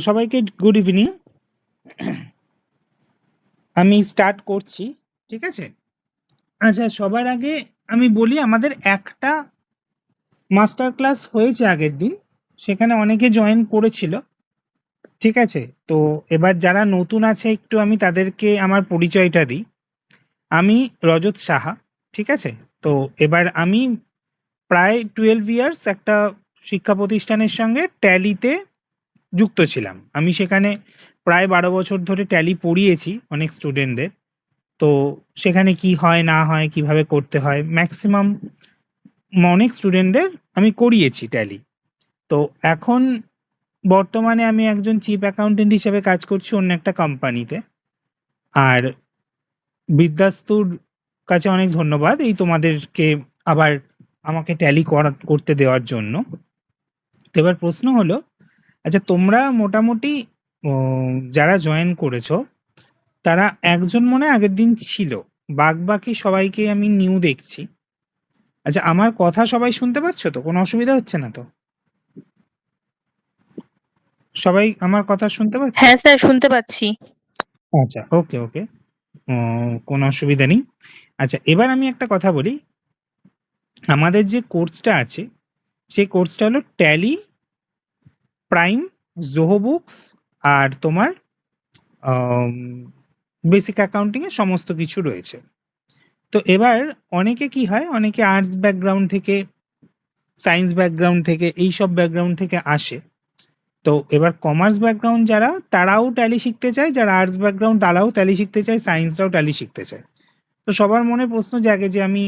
সবাইকে good evening. আমি start করছি, ঠিক আছে? আচ্ছা, সবার আগে আমি বলি, আমাদের একটা মাস্টার ক্লাস হয়েছে আগের দিন, সেখানে অনেকে জয়েন করেছিল, ঠিক আছে? তো এবার যারা নতুন আছে একটু আমি তাদেরকে আমার পরিচয়টা দিই। আমি রজত সাহা, ঠিক আছে? তো এবার আমি প্রায় 12 ইয়ার্স একটা শিক্ষা প্রতিষ্ঠানের সঙ্গে ট্যালিতে যুক্ত ছিলাম। আমি সেখানে প্রায় 12 বছর ধরে ট্যালি পড়িয়েছি অনেক স্টুডেন্টদের। তো সেখানে কি হয় না হয়, কিভাবে করতে হয়, ম্যাক্সিমাম অনেক স্টুডেন্টদের আমি করিয়েছি ট্যালি। তো এখন বর্তমানে আমি একজন চিফ অ্যাকাউন্টেন্ট হিসেবে কাজ করছি অন্য একটা কোম্পানিতে। আর বিদ্যাস্তুর কাছে অনেক ধন্যবাদ এই তোমাদেরকে আবার আমাকে ট্যালি করতে দেওয়ার জন্য। তো এবার প্রশ্ন হলো, আচ্ছা তোমরা মোটামুটি যারা জয়েন করেছো তারা একজন মনে হয় আগের দিন ছিল, বাকি সবাইকে আমি নিউ দেখছি। আচ্ছা, আমার কথা সবাই শুনতে পাচ্ছ তো? কোনো অসুবিধা হচ্ছে না তো? সবাই আমার কথা শুনতে পাচ্ছ? হ্যাঁ স্যার, শুনতে পাচ্ছি। আচ্ছা, ওকে ওকে, কোনো অসুবিধা নেই। আচ্ছা, এবার আমি একটা কথা বলি। আমাদের যে কোর্সটা আছে সেই কোর্সটা হলো ট্যালি প্রাইম, জোহো বুকস, আর তোমার বেসিক অ্যাকাউন্টিংয়ে সমস্ত কিছু রয়েছে। তো এবার অনেকে কি হয়, অনেকে আর্টস ব্যাকগ্রাউন্ড থেকে, সায়েন্স ব্যাকগ্রাউন্ড থেকে, এই সব ব্যাকগ্রাউন্ড থেকে আসে। তো এবার কমার্স ব্যাকগ্রাউন্ড যারা, তারাও ট্যালি শিখতে চায়, যারা আর্টস ব্যাকগ্রাউন্ড তারাও ট্যালি শিখতে চায়, সায়েন্সরাও ট্যালি শিখতে চায়। তো সবার মনে প্রশ্ন জাগে যে আমি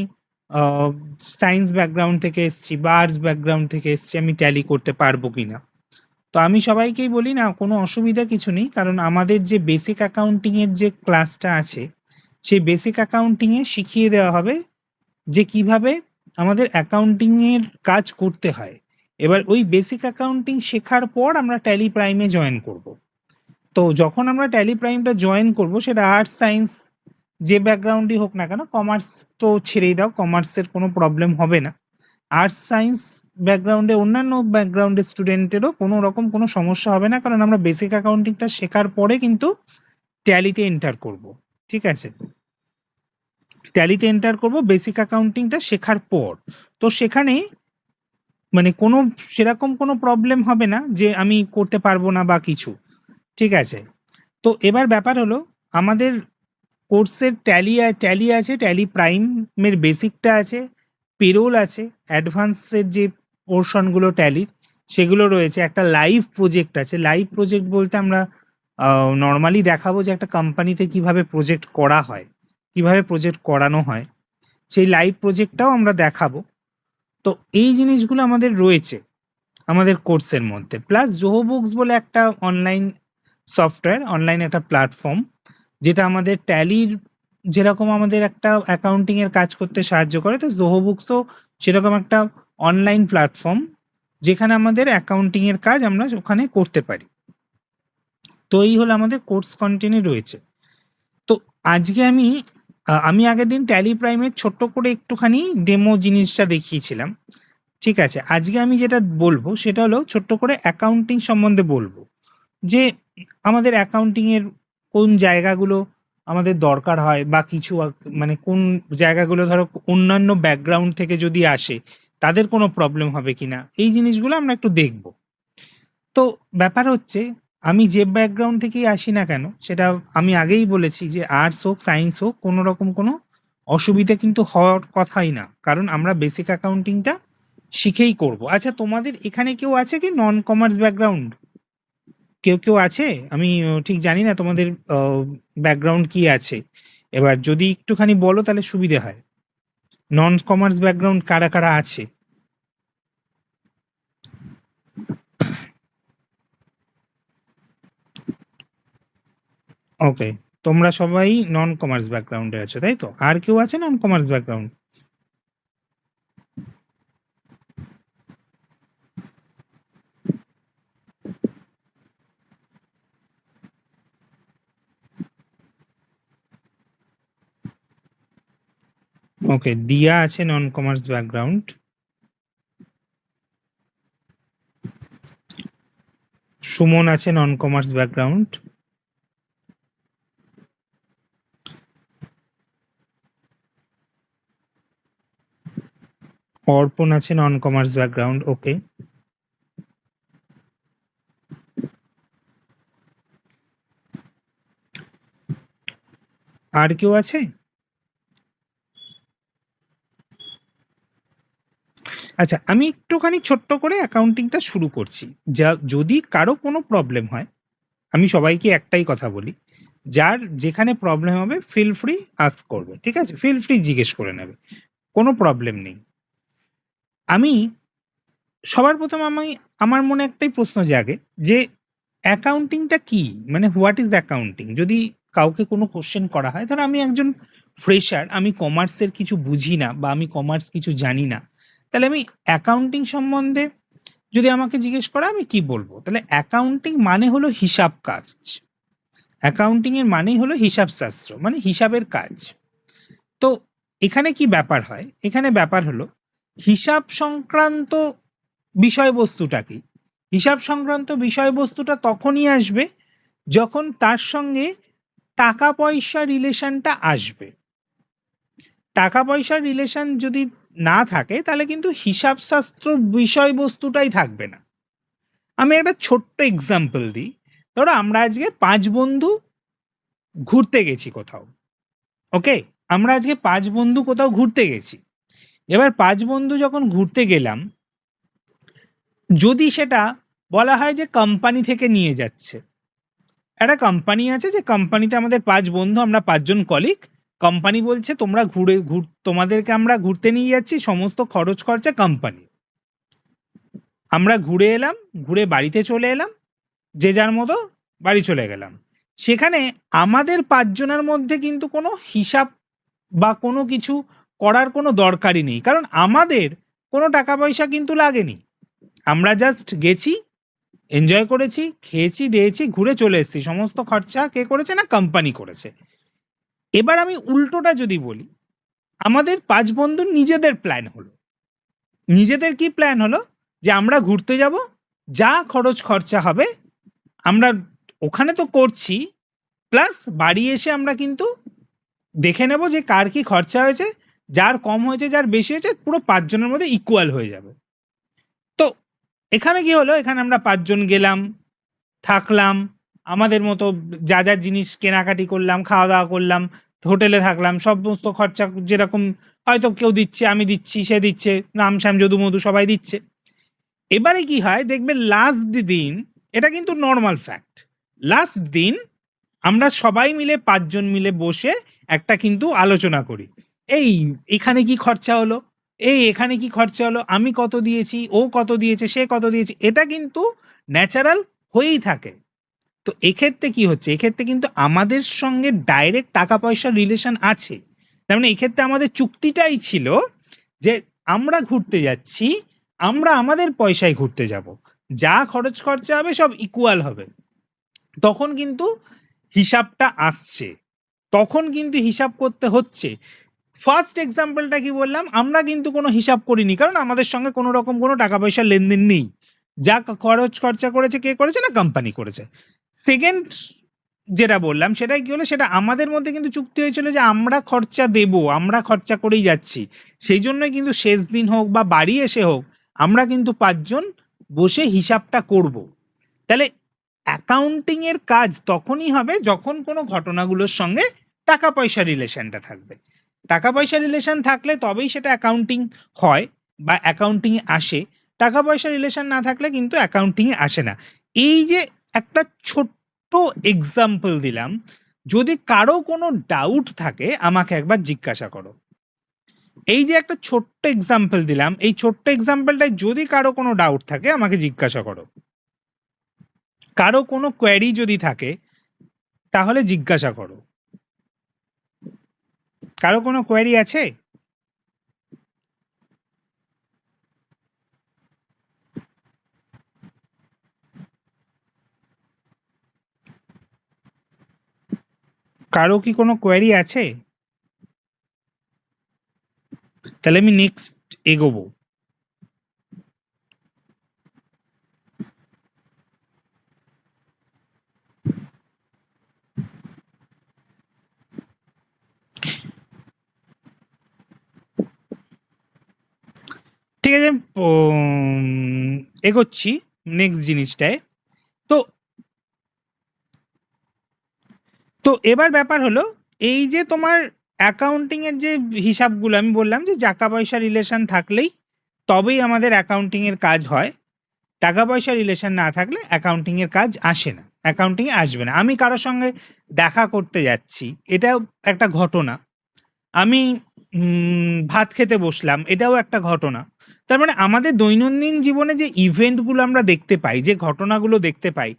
সায়েন্স ব্যাকগ্রাউন্ড থেকে এসছি বা আর্টস ব্যাকগ্রাউন্ড থেকে এসছি, আমি ট্যালি করতে পারবো কিনা। তো আমি সবাইকেই বলি না, কোনো অসুবিধা কিছু নেই, কারণ আমাদের যে বেসিক অ্যাকাউন্টিংয়ের যে ক্লাসটা আছে সেই বেসিক অ্যাকাউন্টিংয়ে শিখিয়ে দেওয়া হবে যে কিভাবে আমাদের অ্যাকাউন্টিংয়ের কাজ করতে হয়। এবার ওই বেসিক অ্যাকাউন্টিং শেখার পর আমরা ট্যালি প্রাইমে জয়েন করব। তো যখন আমরা ট্যালি প্রাইমটা জয়েন করব, সেটা আর্টস সায়েন্স যে ব্যাকগ্রাউন্ডই হোক না কেন, কমার্স তো ছেড়েই দাও, কমার্সের কোনো প্রবলেম হবে না। আর্টস সায়েন্স ব্যাকগ্রাউন্ডে অন্যান্য ব্যাকগ্রাউন্ডের স্টুডেন্টেরও কোনো রকম কোনো সমস্যা হবে না, কারণ আমরা বেসিক অ্যাকাউন্টিংটা শেখার পরে কিন্তু ট্যালিতে এন্টার করব, ঠিক আছে? ট্যালিতে এন্টার করব বেসিক অ্যাকাউন্টিংটা শেখার পর। তো সেখানে মানে কোনো সেরকম কোনো প্রবলেম হবে না যে আমি করতে পারবো না বা কিছু, ঠিক আছে? তো এবার ব্যাপার হলো, আমাদের কোর্সের ট্যালি আছে, ট্যালি প্রাইমের বেসিকটা আছে, পেরোল আছে, অ্যাডভান্সের যে পোর্শনগুলো ট্যালির সেগুলো রয়েছে, একটা লাইভ প্রজেক্ট আছে। লাইভ প্রজেক্ট বলতে আমরা নর্মালি দেখাবো যে একটা কোম্পানিতে কিভাবে প্রজেক্ট করা হয়, কিভাবে প্রজেক্ট করানো হয়, সেই লাইভ প্রজেক্টটাও আমরা দেখাবো। তো এই জিনিসগুলো আমাদের রয়েছে আমাদের কোর্সের মধ্যে। প্লাস জোহো বুকস বলে একটা অনলাইন সফটওয়্যার, অনলাইন একটা প্ল্যাটফর্ম, যেটা আমাদের ট্যালির যেরকম আমাদের একটা অ্যাকাউন্টিংয়ের কাজ করতে সাহায্য করে, তো জোহো বুকসও সেরকম একটা অনলাইন প্ল্যাটফর্ম যেখানে আমাদের অ্যাকাউন্টিংয়ের কাজ আমরা ওখানে করতে পারি। তো এই হলো আমাদের কোর্স কন্টেন্টে রয়েছে। তো আজকে আমি আগের দিন ট্যালি প্রাইমের ছোট্ট করে একটুখানি ডেমো জিনিসটা দেখিয়েছিলাম, ঠিক আছে? আজকে আমি যেটা বলবো সেটা হলো ছোট্ট করে অ্যাকাউন্টিং সম্বন্ধে বলবো, যে আমাদের অ্যাকাউন্টিংয়ের কোন জায়গাগুলো আমাদের দরকার হয় বা কিছু মানে কোন জায়গাগুলো ধরো অন্যান্য ব্যাকগ্রাউন্ড থেকে যদি আসে তাদের কোনো প্রবলেম হবে কিনা, এই জিনিসগুলো আমরা একটু দেখব। তো ব্যাপার হচ্ছে, আমি যে ব্যাকগ্রাউন্ড থেকেই আসি না কেন, সেটা আমি আগেই বলেছি যে আর্টস হোক সায়েন্স হোক, কোনো রকম কোনো অসুবিধা কিন্তু হওয়ার কথাই না, কারণ আমরা বেসিক অ্যাকাউন্টিংটা শিখেই করব। আচ্ছা, তোমাদের এখানে কেউ আছে কি নন কমার্স ব্যাকগ্রাউন্ড? কেউ আছে? আমি ঠিক জানি না তোমাদের ব্যাকগ্রাউন্ড কি আছে। এবার যদি একটুখানি বলো তাহলে সুবিধে হয়। নন কমার্স ব্যাকগ্রাউন্ড কারা কারা আছে? ওকে, তোমরা সবাই নন কমার্স ব্যাকগ্রাউন্ডে আছো, তাই তো? আর কেউ আছে নন কমার্স ব্যাকগ্রাউন্ড? ওকে, দিয়া আছে নন কমার্স ব্যাকগ্রাউন্ড, সুমন আছে নন কমার্স ব্যাকগ্রাউন্ড। অর্পণ আছে নন কমার্স ব্যাকগ্রাউন্ড, ওকে। আর কেউ আছে? আচ্ছা, আমি একটুখানি ছোট্ট করে অ্যাকাউন্টিংটা শুরু করছি। যদি কারো কোনো প্রবলেম হয়, আমি সবাইকে একটাই কথা বলি, যার যেখানে প্রবলেম হবে ফিল ফ্রি আস্ক করবে, ঠিক আছে? ফিল ফ্রি জিজ্ঞেস করে নেবে, কোনো প্রবলেম নেই। আমি সবার প্রথম আমার মনে একটাই প্রশ্ন জাগে যে অ্যাকাউন্টিংটা কি, মানে হোয়াট ইজ অ্যাকাউন্টিং? যদি কাউকে কোনো কোশ্চেন করা হয়, ধরো আমি একজন ফ্রেশার, আমি কমার্সের কিছু বুঝি না বা আমি কমার্স কিছু জানি না, তাহলে আমি অ্যাকাউন্টিং সম্বন্ধে যদি আমাকে জিজ্ঞেস করা, আমি কি বলবো? তাহলে অ্যাকাউন্টিং মানে হলো হিসাব কাজ। অ্যাকাউন্টিং এর মানেই হলো হিসাব শাস্ত্র, মানে হিসাবের কাজ। তো এখানে কি ব্যাপার হয়? এখানে ব্যাপার হলো হিসাব সংক্রান্ত বিষয়বস্তুটা কি? হিসাব সংক্রান্ত বিষয়বস্তুটা তখনই আসবে যখন তার সঙ্গে টাকা পয়সা রিলেশনটা আসবে। টাকা পয়সার রিলেশন যদি না থাকে তাহলে কিন্তু হিসাবশাস্ত্র বিষয়বস্তুটাই থাকবে না। আমি একটা ছোট্ট এক্সাম্পল দিই। ধরো আমরা আজকে 5 বন্ধু ঘুরতে গেছি কোথাও, ওকে? আমরা আজকে 5 বন্ধু কোথাও ঘুরতে গেছি। এবার 5 বন্ধু যখন ঘুরতে গেলাম, যদি সেটা বলা হয় যে কোম্পানি থেকে নিয়ে যাচ্ছে, একটা কোম্পানি আছে, যে কোম্পানিতে আমাদের 5 বন্ধু, আমরা 5 জন কলিগ। কোম্পানি বলছে তোমরা তোমাদেরকে আমরা ঘুরতে নিয়ে যাচ্ছি, সমস্ত খরচ খরচা কোম্পানি। আমরা ঘুরে এলাম, ঘুরে বাড়িতে চলে এলাম, যে যার মতো বাড়ি চলে গেলাম। সেখানে আমাদের 5 জনের মধ্যে কিন্তু কোনো হিসাব বা কোনো কিছু করার কোনো দরকারই নেই, কারণ আমাদের কোনো টাকা পয়সা কিন্তু লাগেনি। আমরা জাস্ট গেছি, এনজয় করেছি, খেয়েছি দিয়েছি, ঘুরে চলে এসেছি। সমস্ত খরচা কে করেছে? না কোম্পানি করেছে। এবার আমি উল্টোটা যদি বলি, আমাদের 5 বন্ধুর নিজেদের প্ল্যান হলো। নিজেদের কি প্ল্যান হলো? যে আমরা ঘুরতে যাব, যা খরচ খরচা হবে আমরা ওখানে তো করছি, প্লাস বাড়ি এসে আমরা কিন্তু দেখে নেব যে কার কি খরচা হয়েছে, যার কম হয়েছে যার বেশি হয়েছে পুরো 5 জনের মধ্যে ইকুয়াল হয়ে যাবে। তো এখানে কি হলো? এখানে আমরা 5 জন গেলাম, থাকলাম, আমাদের মতো যা যা জিনিস কেনাকাটি করলাম, খাওয়া দাওয়া করলাম, হোটেলে থাকলাম, সমস্ত খরচা যেরকম হয়তো কেউ দিচ্ছে, আমি দিচ্ছি, সে দিচ্ছে, রাম শ্যাম যদু মধু সবাই দিচ্ছে। এবারে কি হয় দেখবে, লাস্ট দিন, এটা কিন্তু নর্মাল ফ্যাক্ট, লাস্ট দিন আমরা সবাই মিলে 5 জন মিলে বসে একটা কিন্তু আলোচনা করি, এই এখানে কি খরচা হলো, এই এখানে কি খরচা হলো, আমি কত দিয়েছি, ও কত দিয়েছে, সে কত দিয়েছে। এটা কিন্তু ন্যাচারাল হয়েই থাকে। তো এক্ষেত্রে কি হচ্ছে? এক্ষেত্রে কিন্তু আমাদের সঙ্গে ডাইরেক্ট টাকা পয়সার রিলেশন আছে। তার মানে এক্ষেত্রে আমাদের চুক্তিটাই ছিল যে আমরা ঘুরতে যাচ্ছি, আমরা আমাদের পয়সায় ঘুরতে যাব, যা খরচ খরচা হবে সব ইকুয়াল হবে। তখন কিন্তু হিসাবটা আসছে, তখন কিন্তু হিসাব করতে হচ্ছে। ফার্স্ট এক্সাম্পলটা কি বললাম, আমরা কিন্তু কোনো হিসাব করিনি, কারণ আমাদের সঙ্গে কোনো রকম কোনো টাকা পয়সার লেনদেন নেই। যা খরচ খরচা করেছে কে করেছে? না কোম্পানি করেছে। সেকেন্ড যেটা বললাম সেটাই কি হলো, সেটা আমাদের মধ্যে কিন্তু চুক্তি হয়েছিল যে আমরা খরচা দেব, আমরা খরচা করেই যাচ্ছি। সেই জন্যই কিন্তু শেষ দিন হোক বা বাড়ি এসে হোক, আমরা কিন্তু 5 জন বসে হিসাবটা করব। তাহলে অ্যাকাউন্টিং এর কাজ তখনই হবে যখন কোনো ঘটনাগুলোর সঙ্গে টাকা পয়সা রিলেশনটা থাকবে। টাকা পয়সা রিলেশন থাকলে তবেই সেটা অ্যাকাউন্টিং হয় বা অ্যাকাউন্টিং আসে। টাকা পয়সা রিলেশন না থাকলে কিন্তু অ্যাকাউন্টিং আসে না। এই যে একটা ছোট্ট এক্সাম্পল দিলাম, যদি কারো কোনো ডাউট থাকে আমাকে একবার জিজ্ঞাসা করো। এই যে একটা ছোট্ট এক্সাম্পল দিলাম, এই ছোট্ট এক্সাম্পলটায় যদি কারো কোনো ডাউট থাকে আমাকে জিজ্ঞাসা করো। কারো কোনো কোয়েরি যদি থাকে তাহলে জিজ্ঞাসা করো। কারো কোনো কোয়েরি আছে? কারো কি কোনো কোয়েরি আছে? তাহলে আমি নেক্সট এগোবো। . ঠিক আছে, এগোচ্ছি নেক্সট জিনিসটায়। তো তো এবার ব্যাপার হলো, এই যে তোমার অ্যাকাউন্টিংয়ের যে হিসাবগুলো আমি বললাম যে টাকা পয়সা রিলেশন থাকলেই তবেই আমাদের অ্যাকাউন্টিংয়ের কাজ হয়, টাকা পয়সা রিলেশন না থাকলে অ্যাকাউন্টিংয়ের কাজ আসে না, অ্যাকাউন্টিংয়ে আসবে না। আমি কারোর সঙ্গে দেখা করতে যাচ্ছি, এটাও একটা ঘটনা। আমি ভাত খেতে বসলাম, এটাও একটা ঘটনা। তার মানে আমাদের দৈনন্দিন জীবনে যে ইভেন্টগুলো আমরা দেখতে পাই, যে ঘটনাগুলো দেখতে পাই,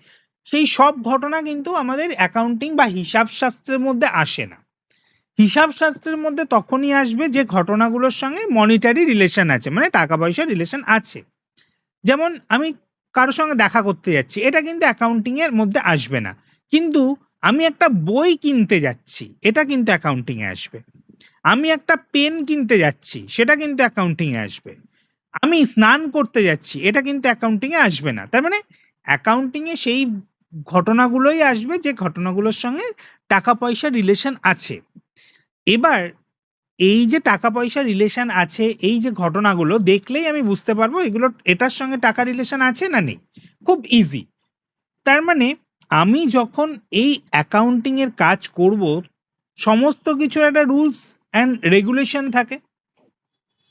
সেই সব ঘটনা কিন্তু আমাদের অ্যাকাউন্টিং বা হিসাবশাস্ত্রের মধ্যে আসে না। হিসাবশাস্ত্রের মধ্যে তখনই আসবে যে ঘটনাগুলোর সঙ্গে মনিটারি রিলেশন আছে, মানে টাকা পয়সা রিলেশন আছে। যেমন আমি কারোর সঙ্গে দেখা করতে যাচ্ছি, এটা কিন্তু অ্যাকাউন্টিংয়ের মধ্যে আসবে না। কিন্তু আমি একটা বই কিনতে যাচ্ছি, এটা কিন্তু অ্যাকাউন্টিংয়ে আসবে। আমি একটা পেন কিনতে যাচ্ছি, সেটা কিন্তু অ্যাকাউন্টিংয়ে আসবে। আমি স্নান করতে যাচ্ছি, এটা কিন্তু অ্যাকাউন্টিংয়ে আসবে না। তার মানে অ্যাকাউন্টিংয়ে সেই ঘটনাগুলোই আসবে যে ঘটনাগুলোর সঙ্গে টাকা পয়সা রিলেশন আছে। এবার এই যে টাকা পয়সা রিলেশন আছে, এই যে ঘটনাগুলো দেখলেই আমি বুঝতে পারবো এগুলো এটার সঙ্গে টাকা রিলেশন আছে না নেই, খুব ইজি। তার মানে আমি যখন এই অ্যাকাউন্টিংয়ের কাজ করব, সমস্ত কিছুর একটা রুলস অ্যান্ড রেগুলেশন থাকে।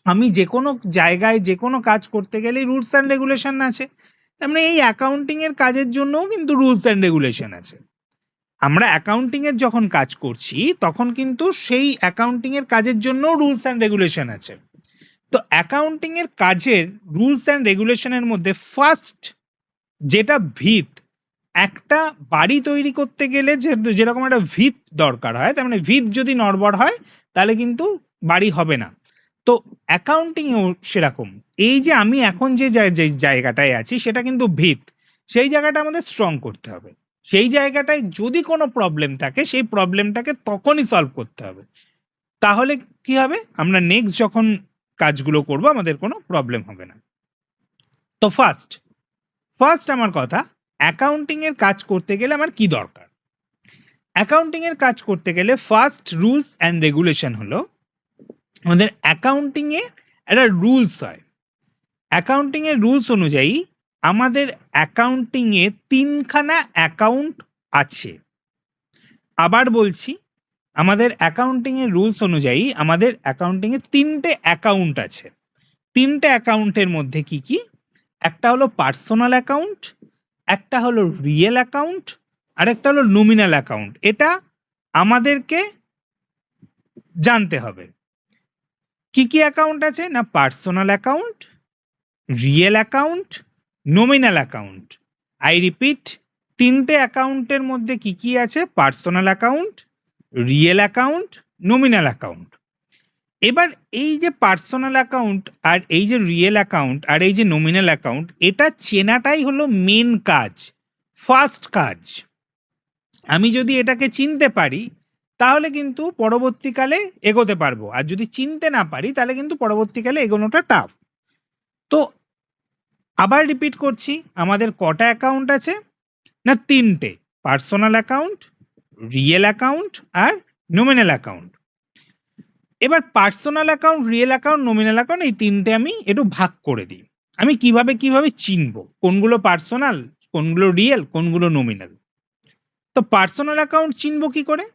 আমি যে কোনো জায়গায় যে কোনো কাজ করতে গেলেই রুলস অ্যান্ড রেগুলেশন আছে। তার মানে এই অ্যাকাউন্টিংয়ের কাজের জন্যও কিন্তু রুলস অ্যান্ড রেগুলেশন আছে। আমরা অ্যাকাউন্টিংয়ের যখন কাজ করছি তখন কিন্তু সেই অ্যাকাউন্টিংয়ের কাজের জন্যও রুলস অ্যান্ড রেগুলেশন আছে। তো অ্যাকাউন্টিংয়ের কাজের রুলস অ্যান্ড রেগুলেশনের মধ্যে ফার্স্ট যেটা ভিত, একটা বাড়ি তৈরি করতে গেলে যেরকম একটা ভিত দরকার হয়, তার মানে ভিত যদি নড়বড় হয় তাহলে কিন্তু বাড়ি হবে না। তো অ্যাকাউন্টিংয়েও সেরকম, এই যে আমি এখন যে জায়গাটায় আছি সেটা কিন্তু ভিত, সেই জায়গাটা আমাদের স্ট্রং করতে হবে। সেই জায়গাটায় যদি কোনো প্রবলেম থাকে সেই প্রবলেমটাকে তখনই সলভ করতে হবে, তাহলে কি হবে, আমরা নেক্সট যখন কাজগুলো করব আমাদের কোনো প্রবলেম হবে না। তো ফার্স্ট আমার কথা, অ্যাকাউন্টিংয়ের কাজ করতে গেলে আমার কি দরকার? অ্যাকাউন্টিংয়ের কাজ করতে গেলে ফার্স্ট রুলস অ্যান্ড রেগুলেশন হলো, আমাদের অ্যাকাউন্টিংয়ে একটা রুলস হয়। অ্যাকাউন্টিংয়ের রুলস অনুযায়ী আমাদের অ্যাকাউন্টিংয়ে 3খানা অ্যাকাউন্ট আছে। আবার বলছি, আমাদের অ্যাকাউন্টিংয়ের রুলস অনুযায়ী আমাদের অ্যাকাউন্টিংয়ে 3টে অ্যাকাউন্ট আছে। 3টে অ্যাকাউন্টের মধ্যে কি কি? একটা হলো পার্সোনাল অ্যাকাউন্ট, একটা হলো রিয়েল অ্যাকাউন্ট, আর একটা হলো নমিনাল অ্যাকাউন্ট। এটা আমাদেরকে জানতে হবে। কি কি অ্যাকাউন্ট আছে না, personal account, real account, nominal account. I repeat, 3টে অ্যাকাউন্টের মধ্যে কি কি আছে? Personal account, real account, nominal account. এবার এই যে পার্সোনাল অ্যাকাউন্ট আর এই যে রিয়েল অ্যাকাউন্ট আর এই যে নমিনাল অ্যাকাউন্ট, এটা চেনাটাই হলো মেন কাজ, ফার্স্ট কাজ। আমি যদি এটাকে চিনতে পারি তাহলে কিন্তু পরবর্তীকালে এগোতে পারবো, আর যদি চিনতে না পারি তাহলে কিন্তু পরবর্তীকালে এগোনোটা টাফ। তো আবার রিপিট করছি, আমাদের কটা অ্যাকাউন্ট আছে না, 3টে, পার্সোনাল অ্যাকাউন্ট, রিয়েল অ্যাকাউন্ট আর নমিনাল অ্যাকাউন্ট। এবার personal account, real account, nominal account, এই 3টে আমি একটু ভাগ করে দিই। আমি কিভাবে চিনবো কোনগুলো পার্সোনাল, কোনগুলো রিয়েল, কোনগুলো নমিনাল? তো পার্সোনাল অ্যাকাউন্ট চিনবো কি করে?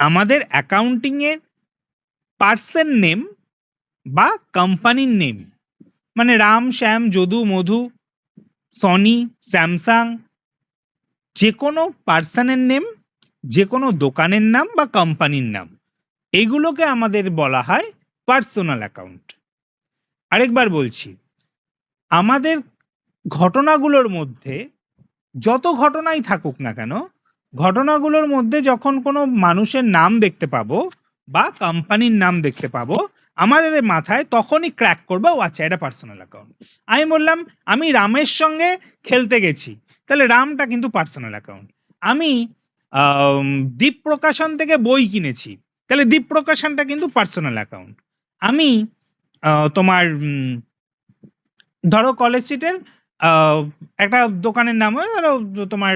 আমাদের অ্যাকাউন্টিংয়ের পার্সন নেম বা কোম্পানির নেম, মানে রাম, শ্যাম, যদু, মধু, সনি, স্যামসাং, যে কোনো পার্সনের নেম, যে কোনো দোকানের নাম বা কোম্পানির নাম, এগুলোকে আমাদের বলা হয় পার্সোনাল অ্যাকাউন্ট। আরেকবার বলছি, আমাদের ঘটনাগুলোর মধ্যে যত ঘটনাই থাকুক না কেন, ঘটনাগুলোর মধ্যে যখন কোনো মানুষের নাম দেখতে পাবো বা কোম্পানির নাম দেখতে পাবো, আমাদের মাথায় তখনই ক্র্যাক করবো, ও আচ্ছা এটা পার্সোনাল অ্যাকাউন্ট। আমি বললাম আমি রামের সঙ্গে খেলতে গেছি, তাহলে রামটা কিন্তু পার্সোনাল অ্যাকাউন্ট। আমি দীপ প্রকাশন থেকে বই কিনেছি, তাহলে দীপ প্রকাশনটা কিন্তু পার্সোনাল অ্যাকাউন্ট। আমি তোমার ধরো কলেজ স্ট্রিটের একটা দোকানের নাম হয় ধরো তোমার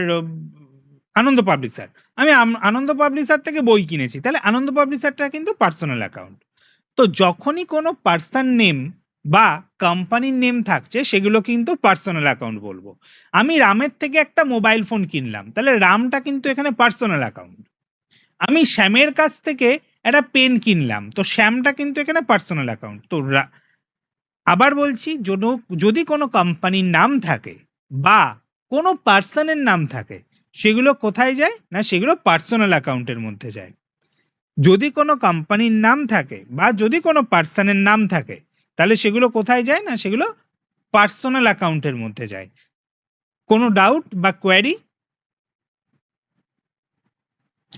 আনন্দ পাবলিশার, আমি আনন্দ পাবলিশার থেকে বই কিনেছি, তাহলে আনন্দ পাবলিশারটা কিন্তু পার্সোনাল অ্যাকাউন্ট। তো যখনই কোনো পার্সন নেম বা কোম্পানির নেম থাকছে সেগুলো কিন্তু পার্সোনাল অ্যাকাউন্ট বলবো। আমি রামের থেকে একটা মোবাইল ফোন কিনলাম, তাহলে রামটা কিন্তু এখানে পার্সোনাল অ্যাকাউন্ট। আমি শ্যামের কাছ থেকে একটা পেন কিনলাম, তো শ্যামটা কিন্তু এখানে পার্সোনাল অ্যাকাউন্ট। তো আবার বলছি, যদি কোনো কোম্পানির নাম থাকে বা কোনো পার্সনের নাম থাকে, সেগুলো কোথায় যায় না, সেগুলো পার্সোনাল অ্যাকাউন্টের মধ্যে যায়। যদি কোনো কোম্পানির নাম থাকে বা যদি কোনো পার্সনের নাম থাকে, তাহলে সেগুলো কোথায় যায় না, সেগুলো পার্সোনাল অ্যাকাউন্টের মধ্যে যায়। কোনো ডাউট বা কোয়ারি?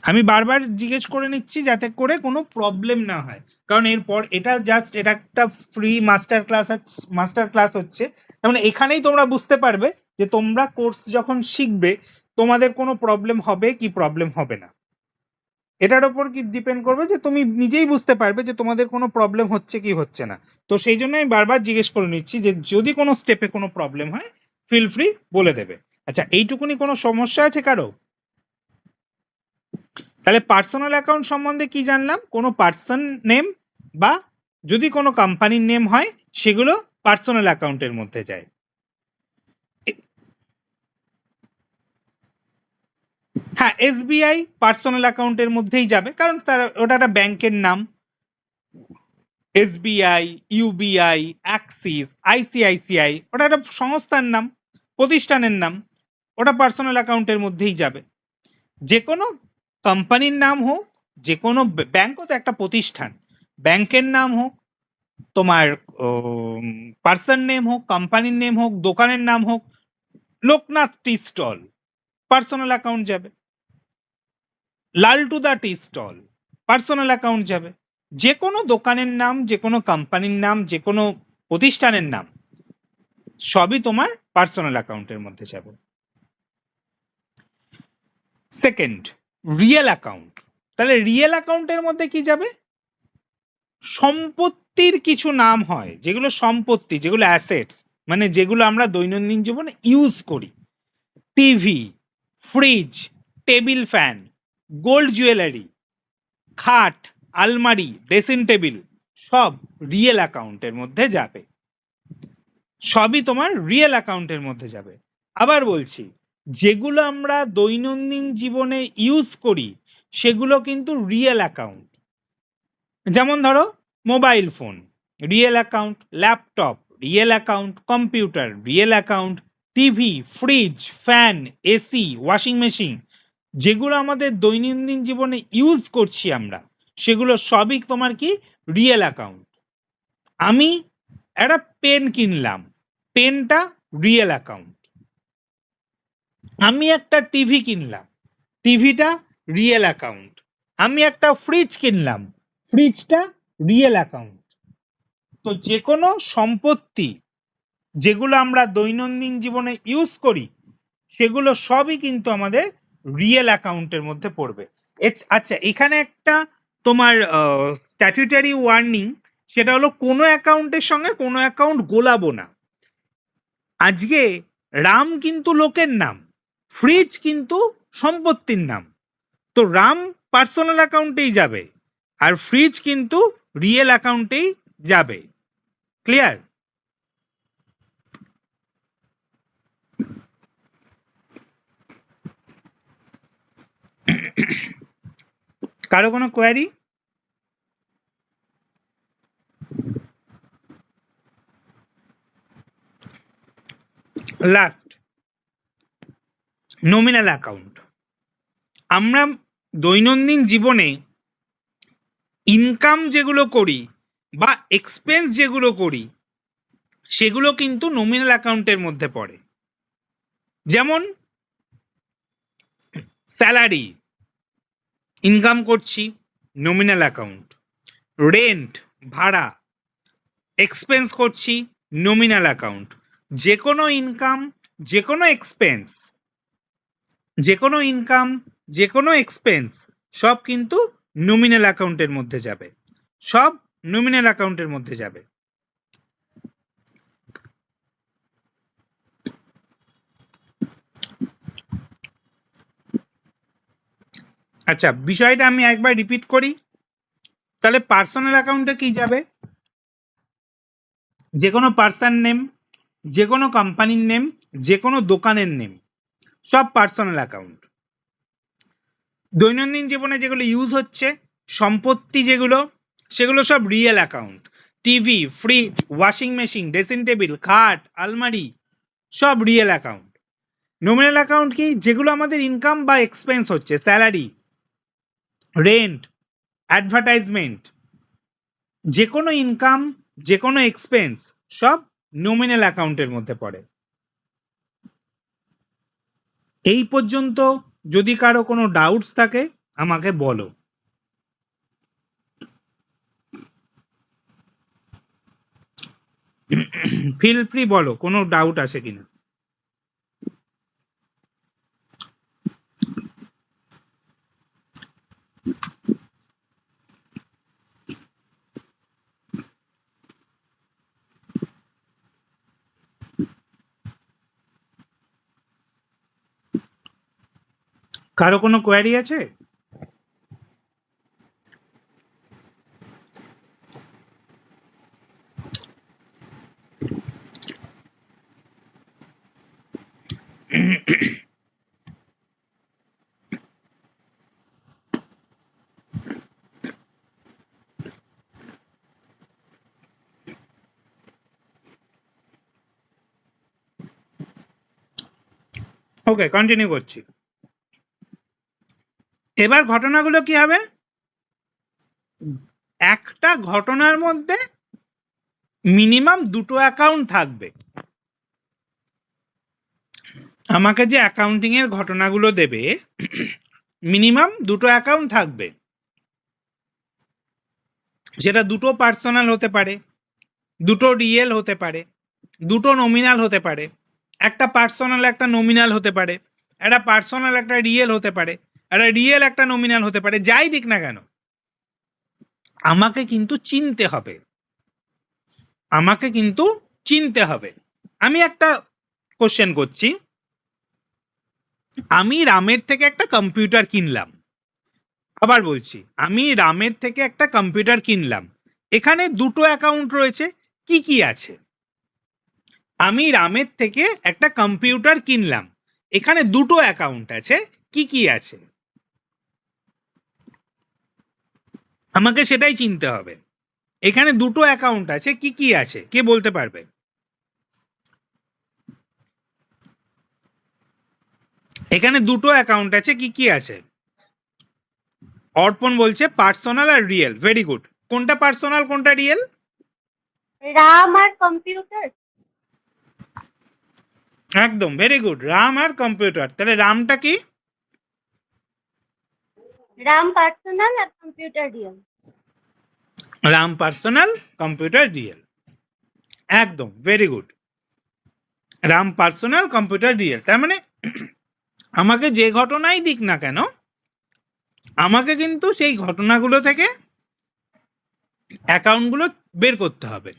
আমি বারবার জিজ্ঞেস করে নিচ্ছি যাতে করে কোনো প্রবলেম না হয়, কারণ এরপর এটা একটা ফ্রি মাস্টার ক্লাস হচ্ছে। মানে এখানেই তোমরা বুঝতে পারবে যে তোমরা কোর্স যখন শিখবে তোমাদের কোনো প্রবলেম হবে কি প্রবলেম হবে না। এটার ওপর কি ডিপেন্ড করবে যে তুমি নিজেই বুঝতে পারবে যে তোমাদের কোনো প্রবলেম হচ্ছে কি হচ্ছে না। তো সেই জন্য আমি বারবার জিজ্ঞেস করে নিচ্ছি যে যদি কোনো স্টেপে কোনো প্রবলেম হয় ফিল ফ্রি বলে দেবে। আচ্ছা, এইটুকুনি কোনো সমস্যা আছে কারো? তাহলে পার্সোনাল অ্যাকাউন্ট সম্বন্ধে কি জানলাম? কোনো পার্সন নেম বা যদি কোনো কোম্পানির নেম হয় সেগুলো পার্সোনাল অ্যাকাউন্টের মধ্যে যায়। হ্যাঁ, এসবিআই পার্সোনাল অ্যাকাউন্টের মধ্যেই যাবে, কারণ ওটা একটা ব্যাংকের নাম। এসবিআই, ইউবিআই, অ্যাক্সিস, আইসিআইসিআই ওটা একটা সংস্থার নাম, প্রতিষ্ঠানের নাম, ওটা পার্সোনাল অ্যাকাউন্টের মধ্যেই যাবে। যে কোনো কোম্পানির নাম হোক, যে কোনো ব্যাংকও তো একটা প্রতিষ্ঠান, ব্যাংকের নাম হোক, তোমার পার্সন নেম হোক, কোম্পানির নেম হোক, দোকানের নাম হোক, Loknath tea stall personal account যাবে, লালটুদা টি স্টল পার্সোনাল অ্যাকাউন্ট যাবে। যে কোনো দোকানের নাম, যে কোনো কোম্পানির নাম, যে কোনো প্রতিষ্ঠানের নাম সবই তোমার পার্সোনাল অ্যাকাউন্টের মধ্যে যাবে। Second, real account. তাহলে রিয়েল অ্যাকাউন্টের মধ্যে কি যাবে? সম্পত্তির কিছু নাম হয়, যেগুলো সম্পত্তি, যেগুলো অ্যাসেটস, মানে যেগুলো আমরা দৈনন্দিন জীবনে ইউজ করি। TV, fridge, table fan, gold jewellery, খাট, আলমারি, ড্রেসিং টেবিল সব রিয়েল অ্যাকাউন্টের মধ্যে যাবে, সবই তোমার রিয়েল অ্যাকাউন্টের মধ্যে যাবে। আবার বলছি, যেগুলো আমরা দৈনন্দিন জীবনে ইউজ করি সেগুলো কিন্তু রিয়েল অ্যাকাউন্ট। যেমন ধরো mobile phone real account, laptop real account, computer real account, TV, fridge, fan, AC, washing machine, যেগুলো আমাদের দৈনন্দিন জীবনে ইউজ করছি আমরা, সেগুলো সবই তোমার কি রিয়েল অ্যাকাউন্ট। আমি একটা পেন কিনলাম, পেনটা রিয়েল অ্যাকাউন্ট। আমি একটা টিভি কিনলাম, টিভিটা রিয়েল অ্যাকাউন্ট। আমি একটা ফ্রিজ কিনলাম, ফ্রিজটা রিয়েল অ্যাকাউন্ট। তো যে কোনো সম্পত্তি যেগুলো আমরা দৈনন্দিন জীবনে ইউজ করি সেগুলো সবই কিন্তু আমাদের রিয়েল অ্যাকাউন্টের মধ্যে পড়বে। আচ্ছা, এখানে একটা তোমার স্ট্যাটিউটারি ওয়ার্নিং, সেটা হলো কোনো অ্যাকাউন্টের সঙ্গে কোনো অ্যাকাউন্ট গোলাবো না। আজকে রাম কিন্তু লোকের নাম, ফ্রিজ কিন্তু সম্পত্তির নাম। তো রাম পার্সোনাল অ্যাকাউন্টেই যাবে আর ফ্রিজ কিন্তু রিয়েল অ্যাকাউন্টেই যাবে। ক্লিয়ার? কারো কোনো কোয়ারি? Last, nominal account. আমরা দৈনন্দিন জীবনে ইনকাম যেগুলো করি বা এক্সপেন্স যেগুলো করি সেগুলো কিন্তু নমিনাল অ্যাকাউন্টের মধ্যে পড়ে। যেমন স্যালারি ইনকাম করছি, নমিনাল অ্যাকাউন্ট। রেন্ট ভাড়া এক্সপেন্স করছি, নমিনাল অ্যাকাউন্ট। যে কোনো ইনকাম, যে কোনো এক্সপেন্স, যে কোনো ইনকাম, যে কোনো এক্সপেন্স সব কিন্তু নমিনাল অ্যাকাউন্টের মধ্যে যাবে, সব নমিনাল অ্যাকাউন্টের মধ্যে যাবে। আচ্ছা, বিষয়টা আমি একবার রিপিট করি, তাহলে পার্সোনাল অ্যাকাউন্টে কি যাবে? যে কোনো পার্সন নেম, যে কোনো কোম্পানির নেম, যে কোনো দোকানের নেম, সব পার্সোনাল অ্যাকাউন্ট। দৈনন্দিন জীবনে যেগুলো ইউজ হচ্ছে সম্পত্তি যেগুলো, সেগুলো সব real account. TV, fridge, washing machine, dressing table, খাট, আলমারি, সব রিয়েল অ্যাকাউন্ট। নমিনাল অ্যাকাউন্ট কি? যেগুলো আমাদের ইনকাম বা এক্সপেন্স হচ্ছে, স্যালারি, রেন্ট, অ্যাডভার্টাইজমেন্ট, যে কোনো ইনকাম, যে কোনো এক্সপেন্স, সব নমিনাল অ্যাকাউন্টের মধ্যে পড়ে। এই পর্যন্ত যদি কারো কোনো ডাউটস থাকে আমাকে বলো। ফিল ফ্রি, বলো কোনো ডাউট আছে কিনা। কারো কোনো কোয়ারি আছে? ওকে, কন্টিনিউ করছি। এবার ঘটনাগুলো কি হবে? একটা ঘটনার মধ্যে মিনিমাম দুটো অ্যাকাউন্ট থাকবে। আমাকে যে অ্যাকাউন্টিং এর ঘটনাগুলো দেবে মিনিমাম দুটো অ্যাকাউন্ট থাকবে। সেটা দুটো পার্সোনাল হতে পারে, দুটো রিয়েল হতে পারে, দুটো নমিনাল হতে পারে, একটা পার্সোনাল একটা নমিনাল হতে পারে, একটা পার্সোনাল একটা রিয়েল হতে পারে, একটা রিয়েল একটা নমিনাল হতে পারে। যাই দিক না কেন, আমাকে কিন্তু চিনতে হবে, আমাকে কিন্তু চিনতে হবে। আমি একটা কোশ্চেন করছি, আমি রামের থেকে একটা কম্পিউটার কিনলাম। আবার বলছি, আমি রামের থেকে একটা কম্পিউটার কিনলাম। এখানে দুটো অ্যাকাউন্ট রয়েছে, কি কি আছে? আমি রামের থেকে একটা কম্পিউটার কিনলাম, এখানে দুটো অ্যাকাউন্ট আছে, কি কি আছে? আমাকে সেটাই চিনতে হবে। এখানে দুটো অ্যাকাউন্ট আছে, কি কি আছে, কে বলতে পারবে? এখানে দুটো অ্যাকাউন্ট আছে, কি কি আছে? অর্পণ বলছে পার্সোনাল আর রিয়েল। Very good. কোনটা পার্সোনাল কোনটা রিয়েল? রাম আর কম্পিউটার। একদম, ভেরি গুড, রাম আর কম্পিউটার। তাহলে রামটা কি? রাম পার্সোনাল আর computer real. RAM personal, computer real. একদম, very good. RAM personal, computer real. তার মানে আমাকে যে ঘটনাই দিক না কেন, আমাকে কিন্তু সেই ঘটনাগুলো থেকে অ্যাকাউন্টগুলো বের করতে হবে।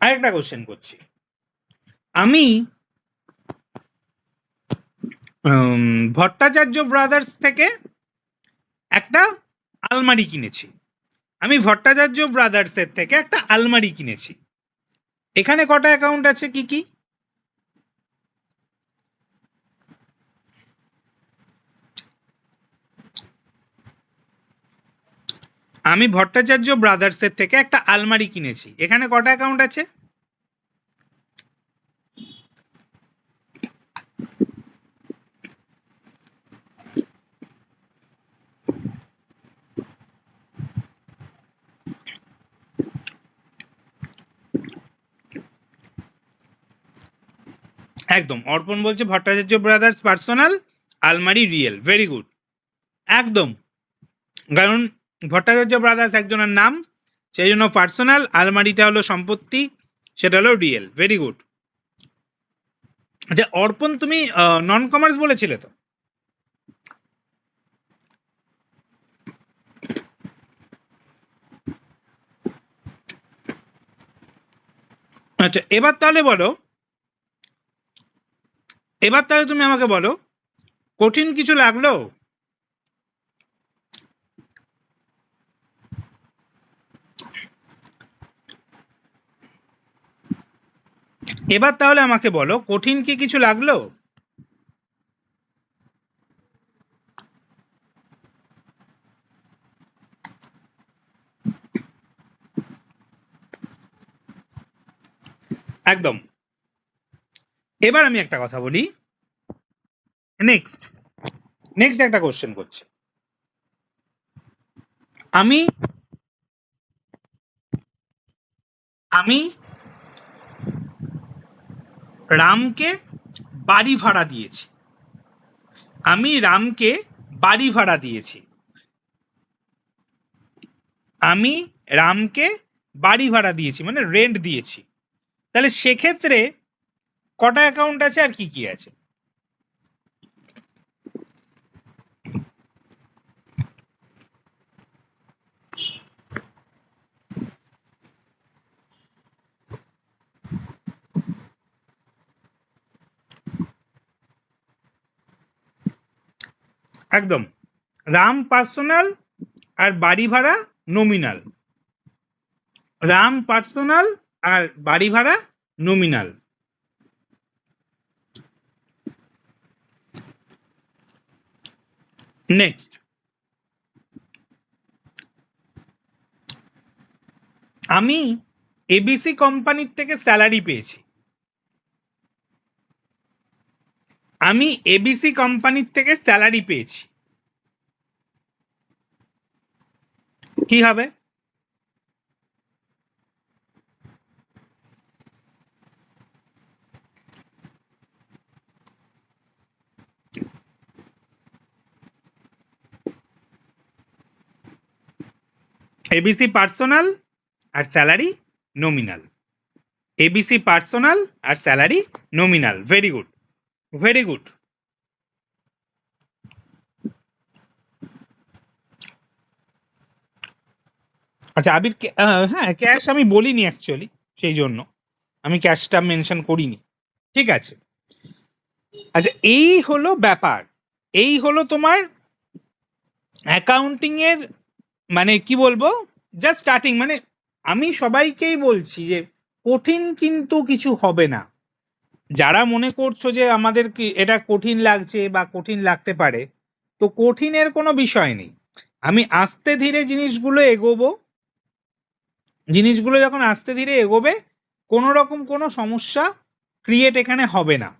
আরেকটা কোশ্চেন করছি, আমি ভট্টাচার্য ব্রাদার্স থেকে একটা আলমারি কিনেছি। আমি ভট্টাচার্য ব্রাদার্সের থেকে একটা আলমারি কিনেছি। এখানে কটা অ্যাকাউন্ট আছে, কি কি? আমি ভট্টাচার্য ব্রাদার্সের থেকে একটা আলমারি কিনেছি, এখানে কটা অ্যাকাউন্ট আছে? একদম, অর্পণ বলছে ভট্টাচার্য ব্রাদার্স পার্সোনাল, আলমারি রিয়েল। ভেরি গুড, একদম। কারণ ভট্টাচার্য ব্রাদার্স একজনের নাম, সেই জন্য পার্সোনাল, আলমারিটা হলো সম্পত্তি, সেটা হলো রিয়েল। Very good. আচ্ছা অর্পণ, তুমি নন কমার্স বলেছিলে তো? আচ্ছা এবার তাহলে বলো, এবার তাহলে তুমি আমাকে বলো, কঠিন কিছু লাগলো? এবার তাহলে আমাকে বলো, কঠিন কি কিছু লাগলো? একদম। এবার আমি একটা কথা বলি, নেক্সট একটা কোশ্চেন করছি। আমি আমি রামকে বাড়ি ভাড়া দিয়েছি। আমি রামকে বাড়ি ভাড়া দিয়েছি। আমি রামকে বাড়ি ভাড়া দিয়েছি মানে রেন্ট দিয়েছি। তাহলে সেক্ষেত্রে কটা অ্যাকাউন্ট আছে আর কি কি আছে? একদম, রাম পার্সোনাল আর বাড়ি ভাড়া নমিনাল। রাম পার্সোনাল আর বাড়ি ভাড়া নমিনাল। নেক্সট, আমি এবিসি কোম্পানির থেকে স্যালারি পেয়েছি। আমি এবিসি কোম্পানির থেকে স্যালারি পেয়েছি, কি হবে? এবিসি পার্সোনাল আর স্যালারি নমিনাল। এবিসি পার্সোনাল আর salary nominal. Very good, very good. আচ্ছা আবির, হ্যাঁ ক্যাশ আমি বলিনি অ্যাকচুয়ালি, সেই জন্য আমি ক্যাশটা মেনশন করিনি। ঠিক আছে, আচ্ছা এই হলো ব্যাপার, এই হলো তোমার অ্যাকাউন্টিং এর মানে কি বলবো, জাস্ট স্টার্টিং। মানে আমি সবাইকেই বলছি যে কঠিন কিন্তু কিছু হবে না। যারা মনে করছো যে আমাদের কি এটা কঠিন লাগছে বা কঠিন লাগতে পারে, তো কঠিনের কোনো বিষয় নেই। আমি আস্তে ধীরে জিনিসগুলো এগোবো, জিনিসগুলো যখন আস্তে ধীরে এগোবে কোনো রকম কোনো সমস্যা ক্রিয়েট এখানে হবে না,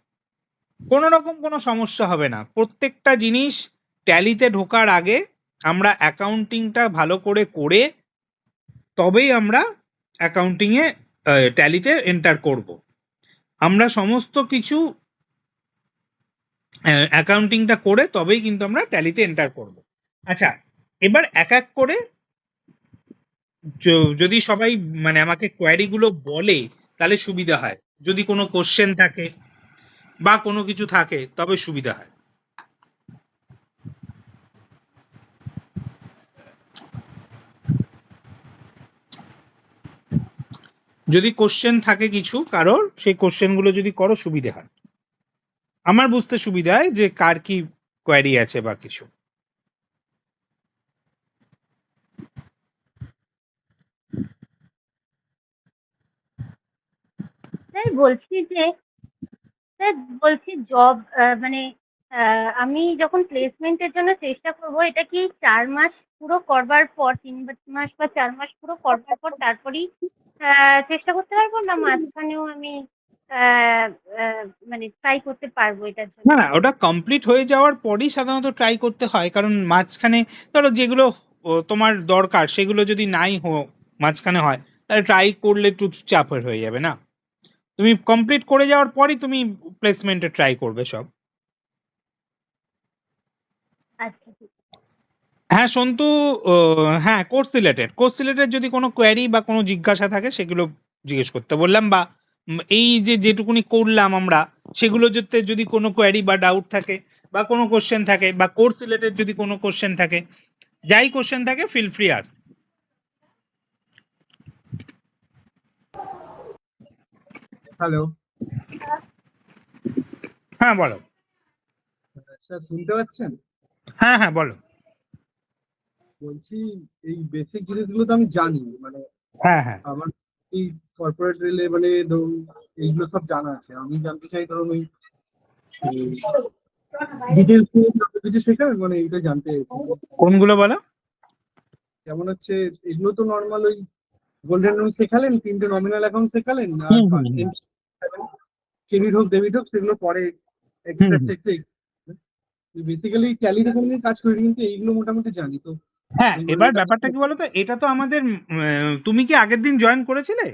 কোনো রকম কোনো সমস্যা হবে না। প্রত্যেকটা জিনিস ট্যালিতে ঢোকার আগে আমরা অ্যাকাউন্টিংটা ভালো করে করে তবেই আমরা অ্যাকাউন্টিংয়ে ট্যালিতে এন্টার করব। আমরা সমস্ত কিছু অ্যাকাউন্টিংটা করে তবেই কিন্তু আমরা ট্যালিতে এন্টার করব। আচ্ছা এবার এক এক করে যদি সবাই মানে আমাকে কোয়ারিগুলো বলে তাহলে সুবিধা হয়, যদি কোনো কোশ্চেন থাকে বা কোনো কিছু থাকে তবে সুবিধা হয়। যদি কোশ্চেন থাকে কিছু কারোর, সেই কোশ্চেনগুলো যদি করো সুবিধে হয়, আমার বুঝতে সুবিধা হয় যে কার কি কোয়ারি আছে বা কিছু। স্যার বলছি যে স্যার বলছি জব মানে আমি যখন প্লেসমেন্টের জন্য চেষ্টা করব, এটা কি 4 মাস পুরো করবার পর, 3 মাস বা 4 মাস পুরো করবার পর তারপরেই চেষ্টা করতে পারবো, না মাঝখানেও আমি আহ, আহ, মানে ট্রাই করতে পারবো এটার জন্য? না না, ওটা কমপ্লিট হয়ে যাওয়ার পরই সাধারণত ট্রাই করতে হয়, কারণ মাঝখানে ধরো যেগুলো তোমার দরকার সেগুলো যদি নাই মাঝখানে হয় তাহলে ট্রাই করলে একটু চাপের হয়ে যাবে না। তুমি কমপ্লিট করে যাওয়ার পরই তুমি প্লেসমেন্টে ট্রাই করবে সব। আচ্ছা ঠিক আছে। হ্যাঁ সন্তু, হ্যাঁ কোর্স রিলেটেড যদি কোনো কোয়ারি বা কোনো জিজ্ঞাসা থাকে সেগুলো জিজ্ঞেস করতে বললাম, বা এই যে যেটুকুনি করলাম আমরা সেগুলো যদি কোনো কোয়ারি বা ডাউট থাকে বা কোনো কোশ্চেন থাকে বা কোর্স রিলেটেড যদি কোনো কোশ্চেন থাকে, যাই কোশ্চেন থাকে ফিল ফ্রি আস। হ্যালো হ্যাঁ বলো। স্যার, শুনতে পাচ্ছেন? হ্যাঁ হ্যাঁ বলো। বলছি এই বেসিক জিনিসগুলো তো আমি জানি, মানে হ্যাঁ হ্যাঁ আমার এই কর্পোরেট রেলে মানে ধরুন এইগুলো সব জানা আছে। আমি জানতে চাই ধরুন ওই ডিটেলস কিছু শেখাবেন, মানে এইটা জানতে চাইছি। কোনগুলো বলো? যেমন হচ্ছে এগুলো তো নর্মাল ওই গোল্ডেন রুল শেখালেন, 3টে নমিনাল অ্যাকাউন্ট শেখালেন, আর হুম হুম হুম ক্রেডিট হোক ডেবিট হোক সেগুলো পরে হুম একটা হুম। একটা বেসিক্যালি ট্যালিতে কোনোদিন কাজ করি কিন্তু এইগুলো মোটামুটি জানি তো। হ্যাঁ, এইগুলো এবার এটা ব্যাপারটা কি বলতো, এটা তো আমাদের তুমি কি আগের দিন জয়েন করেছিলে?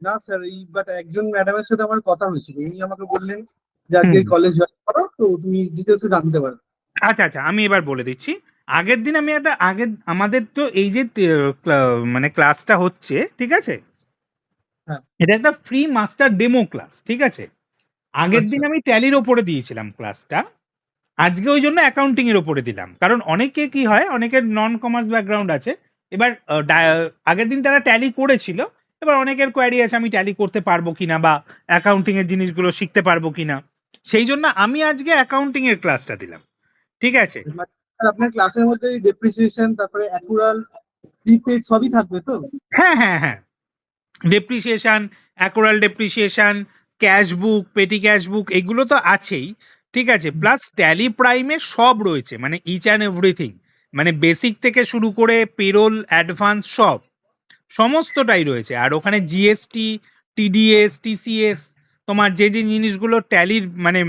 না স্যার, এই বাট একজন ম্যাডামের সাথে আমার কথা হয়েছিল, উনি আমাকে বললেন যে আজকে হুম। কলেজ জয়েন করো, তো তুমি ডিটেলসে জানতে পারো। আচ্ছা আচ্ছা, আমি এবার বলে দিচ্ছি। আগের দিন আমি একটা আমাদের তো এই যে মানে ক্লাসটা হচ্ছে, ঠিক আছে, হ্যাঁ। এটা একটা ফ্রি মাস্টার ডেমো ক্লাস, ঠিক আছে। আগের দিন আচ্ছা। আমি ট্যালির ওপরে দিয়েছিলাম ক্লাসটা, আজকে ওই জন্য অ্যাকাউন্টিং এর ওপরে দিলাম। কারণ অনেকে কি হয়, অনেকের নন কমার্স ব্যাকগ্রাউন্ড আছে। এবার আগের দিন তারা ট্যালি করেছিল, এবার অনেকের কোয়ারি আছে আমি ট্যালি করতে পারবো কিনা বা অ্যাকাউন্টিং এর জিনিসগুলো শিখতে পারবো কিনা, সেই জন্য আমি আজকে অ্যাকাউন্টিং এর ক্লাসটা দিলাম, ঠিক আছে। মানে আপনার ক্লাসের মধ্যে ডেপ্রিসিয়েশন, তারপরে অ্যাকুরাল, প্রিপেড সবই থাকবে তো? হ্যাঁ হ্যাঁ হ্যাঁ, ডেপ্রিসিয়েশন, অ্যাকুরাল ডেপ্রিসিয়েশন, ক্যাশ বুক, পেটি ক্যাশ বুক, এগুলো তো আছেই, ঠিক আছে। প্লাস ট্যালি প্রাইমের সব রয়েছে, মানে ইচ অ্যান্ড এভরিথিং, মানে বেসিক থেকে শুরু করে পেরোল, অ্যাডভান্স, সব সমস্তটাই রয়েছে। আর ওখানে জিএসটি, টিডিএস, টিসিএস, তোমার যে যে জিনিসগুলো ট্যালির মানে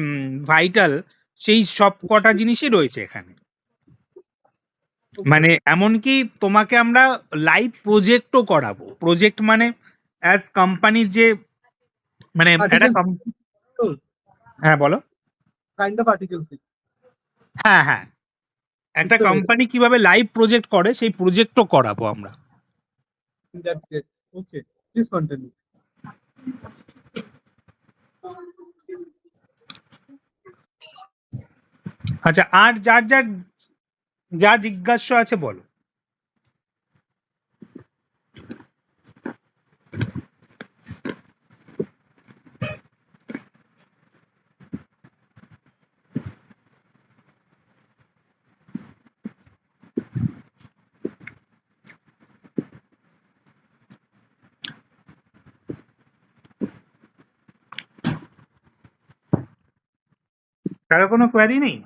ভাইটাল, সেই সব কটা জিনিসই রয়েছে এখানে। ওকে। মানে এমনকি তোমাকে আমরা লাইভ প্রজেক্টও করাবো। প্রজেক্ট মানে অ্যাজ কোম্পানির যে মানে একটা আর্টিকেলস তো, হ্যাঁ বলো। Kind of articles. হ্যাঁ হ্যাঁ, একটা বুঝতে পেরেছি। কোম্পানি কিভাবে লাইভ প্রজেক্ট করে সেই প্রজেক্টও করাবো আমরা। That's great. Okay, please continue. আচ্ছা, আর যার যার যা জিজ্ঞাসা আছে বলো। কারো কোনো কোয়ারি নেই?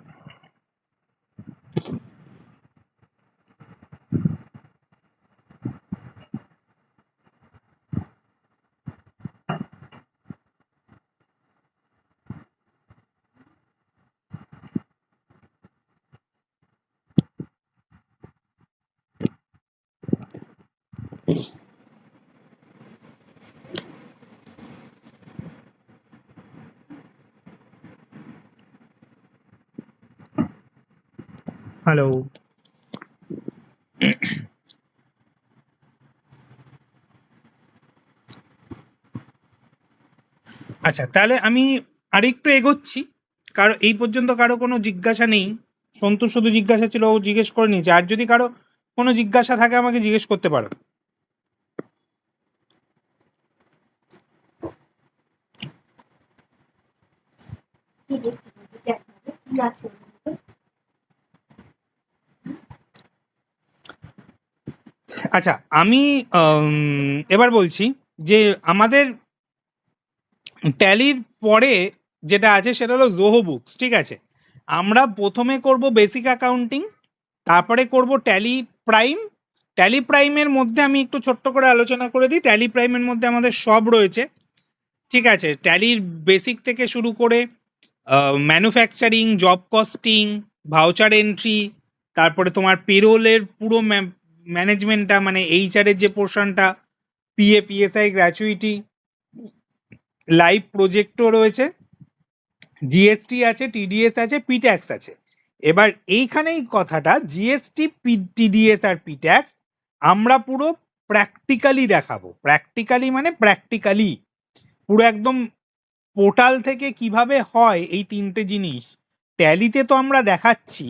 হ্যালো। আচ্ছা, তাহলে আমি আরেকটু এগোচ্ছি। কারো এই পর্যন্ত কারো কোনো জিজ্ঞাসা নেই? সন্তোষ শুধু জিজ্ঞাসা ছিল, ও জিজ্ঞেস করে নিয়েছে। আর যদি কারো কোনো জিজ্ঞাসা থাকে আমাকে জিজ্ঞেস করতে পারো। আচ্ছা, আমি এবার বলছি যে আমাদের ট্যালির পরে যেটা আছে সেটা হলো জোহো বুকস, ঠিক আছে। আমরা প্রথমে করব বেসিক অ্যাকাউন্টিং, তারপরে করব ট্যালি প্রাইম। ট্যালি প্রাইমের মধ্যে আমি একটু ছোট্ট করে আলোচনা করে দিই। ট্যালি প্রাইমের মধ্যে আমাদের সব রয়েছে, ঠিক আছে। ট্যালির বেসিক থেকে শুরু করে manufacturing, job costing, voucher entry, তারপরে তোমার পেরোলের পুরো ম্যানেজমেন্টটা, মানে এইচআরের যে পোর্শনটা, পিএ, পিএসআই, গ্র্যাচুইটি, লাইভ প্রজেক্টও রয়েছে, জিএসটি আছে, টিডিএস আছে, পিট্যাক্স আছে। এবার এইখানেই কথাটা, জিএসটি, টিডিএস আর পিট্যাক্স আমরা পুরো প্র্যাকটিক্যালি দেখাবো। প্র্যাকটিক্যালি মানে প্র্যাকটিক্যালি পুরো একদম পোর্টাল থেকে কিভাবে হয় এই তিনটে জিনিস ট্যালিতে তো আমরা দেখাচ্ছি,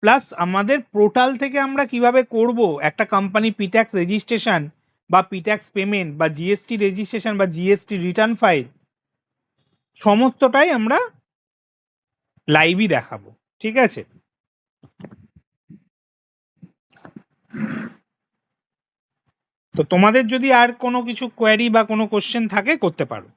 প্লাস আমাদের পোর্টাল থেকে আমরা কিভাবে করব একটা কোম্পানি পিট্যাক্স রেজিস্ট্রেশন বা পিট্যাক্স পেমেন্ট বা জিএসটি রেজিস্ট্রেশন বা জিএসটি রিটার্ন ফাইল, সমস্তটাই আমরা লাইভই দেখাবো, ঠিক আছে। তো তোমাদের যদি আর কোনো কিছু কোয়েরি বা কোনো কোশ্চেন থাকে করতে পারো।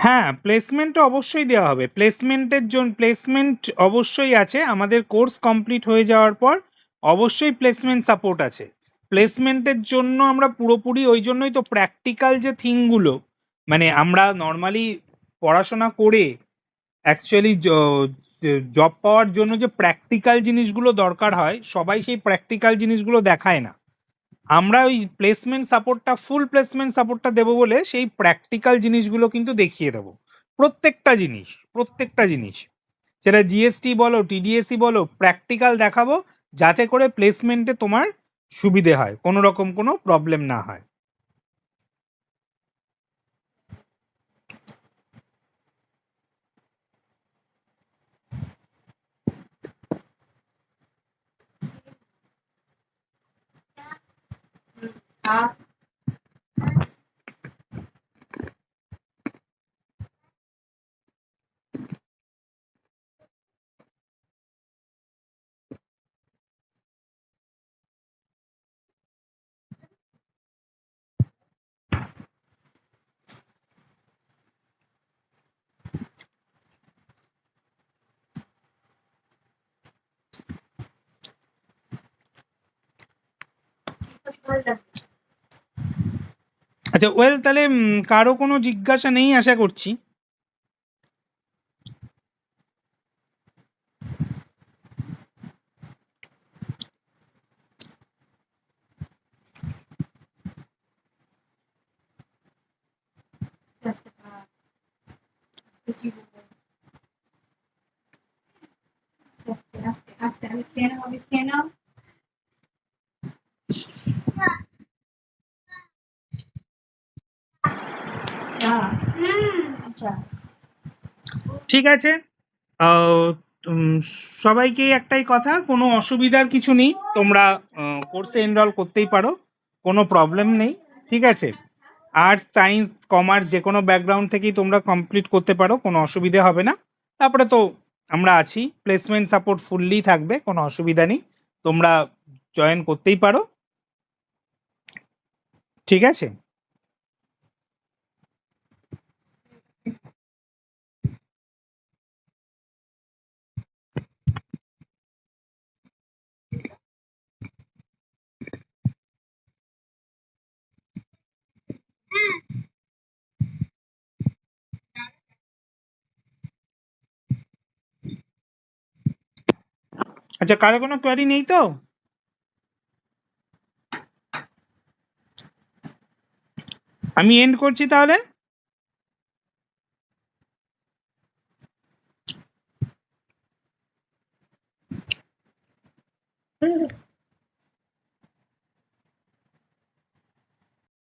হ্যাঁ, প্লেসমেন্ট অবশ্যই দেওয়া হবে। প্লেসমেন্টের জন্য প্লেসমেন্ট অবশ্যই আছে। আমাদের কোর্স কমপ্লিট হয়ে যাওয়ার পর অবশ্যই প্লেসমেন্ট সাপোর্ট আছে। প্লেসমেন্টের জন্য আমরা পুরোপুরি ওই জন্যই তো প্র্যাকটিক্যাল যে থিংগুলো, মানে আমরা নর্মালি পড়াশোনা করে অ্যাকচুয়ালি জব পাওয়ার জন্য যে প্র্যাকটিক্যাল জিনিসগুলো দরকার হয়, সবাই সেই প্র্যাকটিক্যাল জিনিসগুলো দেখায় না। আমরা ওই প্লেসমেন্ট সাপোর্টটা, ফুল প্লেসমেন্ট সাপোর্টটা দেবো বলে সেই প্র্যাকটিক্যাল জিনিসগুলো কিন্তু দেখিয়ে দেবো। প্রত্যেকটা জিনিস সেটা জিএসটি বলো, টিডিএসি বলো, প্র্যাকটিক্যাল দেখাবো, যাতে করে প্লেসমেন্টে তোমার সুবিধে হয়, কোনো রকম কোনো প্রবলেম না হয়। আচ্ছা, ওয়েল, তাহলে কারো কোনো জিজ্ঞাসা নেই আশা করছি। ঠিক আছে, আহ, সবাইকেই একটাই কথা, কোনো অসুবিধার কিছু নেই, তোমরা কোর্সে এনরোল করতেই পারো, কোনো প্রবলেম নেই। ঠিক আছে, আর্টস, সায়েন্স, কমার্স যে কোনো ব্যাকগ্রাউন্ড থেকেই তোমরা কমপ্লিট করতে পারো, কোনো অসুবিধে হবে না। তারপরে তো আমরা আছি, প্লেসমেন্ট সাপোর্ট ফুললি থাকবে, কোনো অসুবিধা নেই, তোমরা জয়েন করতেই পারো। ঠিক আছে, আচ্ছা, কারো কোনো কোয়ারি নেই তো? আমি এন্ড করছি তাহলে।